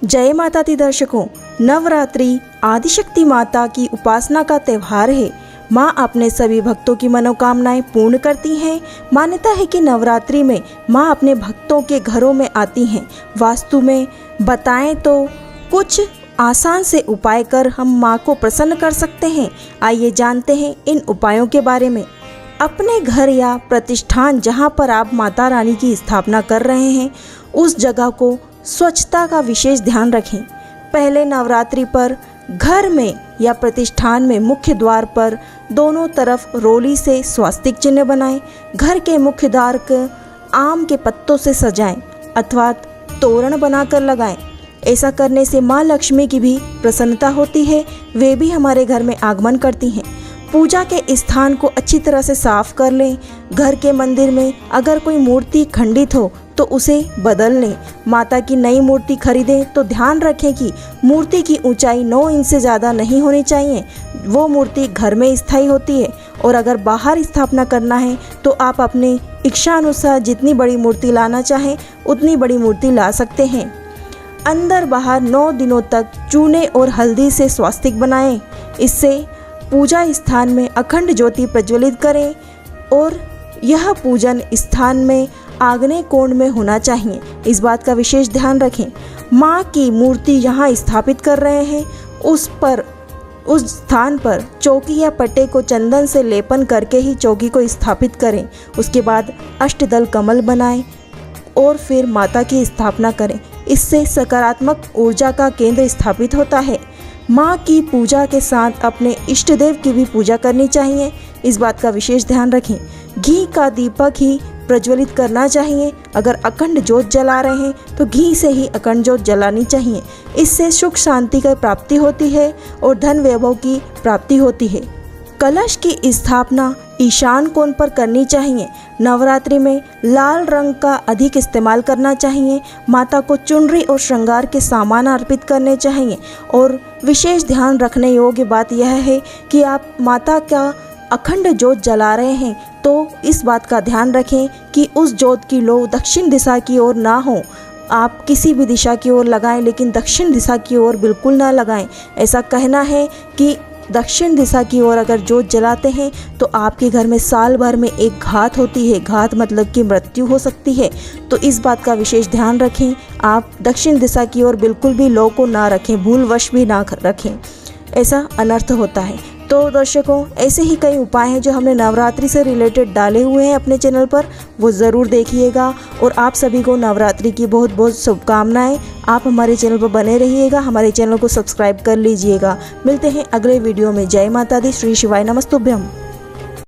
जय माता दी दर्शकों, नवरात्रि आदिशक्ति माता की उपासना का त्यौहार है। माँ अपने सभी भक्तों की मनोकामनाएं पूर्ण करती हैं। मान्यता है कि नवरात्रि में माँ अपने भक्तों के घरों में आती हैं। वास्तु में बताएं तो कुछ आसान से उपाय कर हम माँ को प्रसन्न कर सकते हैं। आइए जानते हैं इन उपायों के बारे में। अपने घर या प्रतिष्ठान जहाँ पर आप माता रानी की स्थापना कर रहे हैं, उस जगह को स्वच्छता का विशेष ध्यान रखें। पहले नवरात्रि पर घर में या प्रतिष्ठान में मुख्य द्वार पर दोनों तरफ रोली से स्वास्तिक चिन्ह बनाएं। घर के मुख्य द्वार को आम के पत्तों से सजाएं अथवा तोरण बनाकर लगाएं। ऐसा करने से माँ लक्ष्मी की भी प्रसन्नता होती है, वे भी हमारे घर में आगमन करती हैं। पूजा के स्थान को अच्छी तरह से साफ कर लें। घर के मंदिर में अगर कोई मूर्ति खंडित हो तो उसे बदल लें। माता की नई मूर्ति खरीदें तो ध्यान रखें कि मूर्ति की ऊंचाई 9 इंच से ज़्यादा नहीं होनी चाहिए। वो मूर्ति घर में स्थायी होती है और अगर बाहर स्थापना करना है तो आप अपने इच्छा अनुसार जितनी बड़ी मूर्ति लाना चाहें उतनी बड़ी मूर्ति ला सकते हैं। अंदर बाहर 9 दिनों तक चूने और हल्दी से स्वास्तिक बनाएं। इससे पूजा स्थान में अखंड ज्योति प्रज्वलित करें और यह पूजन स्थान में आग्नेय कोण में होना चाहिए। इस बात का विशेष ध्यान रखें। माँ की मूर्ति यहाँ स्थापित कर रहे हैं, उस स्थान पर चौकी या पट्टे को चंदन से लेपन करके ही चौकी को स्थापित करें। उसके बाद अष्टदल कमल बनाएं और फिर माता की स्थापना करें। इससे सकारात्मक ऊर्जा का केंद्र स्थापित होता है। माँ की पूजा के साथ अपने इष्ट देव की भी पूजा करनी चाहिए। इस बात का विशेष ध्यान रखें। घी का दीपक ही प्रज्वलित करना चाहिए। अगर अखंड ज्योत जला रहे हैं तो घी से ही अखंड ज्योत जलानी चाहिए। इससे सुख शांति की प्राप्ति होती है और धन वैभव की प्राप्ति होती है। कलश की स्थापना ईशान कोण पर करनी चाहिए। नवरात्रि में लाल रंग का अधिक इस्तेमाल करना चाहिए। माता को चुनरी और श्रृंगार के सामान अर्पित करने चाहिए। और विशेष ध्यान रखने योग्य बात यह है कि आप माता का अखंड ज्योत जला रहे हैं तो इस बात का ध्यान रखें कि उस ज्योत की लो दक्षिण दिशा की ओर ना हो। आप किसी भी दिशा की ओर लगाएं, लेकिन दक्षिण दिशा की ओर बिल्कुल ना लगाएं। ऐसा कहना है कि दक्षिण दिशा की ओर अगर ज्योत जलाते हैं तो आपके घर में साल भर में एक घात होती है। घात मतलब कि मृत्यु हो सकती है। तो इस बात का विशेष ध्यान रखें। आप दक्षिण दिशा की ओर बिल्कुल भी लो को ना रखें, भूलवश भी ना रखें, ऐसा अनर्थ होता है। तो दर्शकों, ऐसे ही कई उपाय हैं जो हमने नवरात्रि से रिलेटेड डाले हुए हैं अपने चैनल पर, वो ज़रूर देखिएगा। और आप सभी को नवरात्रि की बहुत बहुत शुभकामनाएं। आप हमारे चैनल पर बने रहिएगा, हमारे चैनल को सब्सक्राइब कर लीजिएगा। मिलते हैं अगले वीडियो में। जय माता दी, श्री शिवाय नमस्तुभ्यम।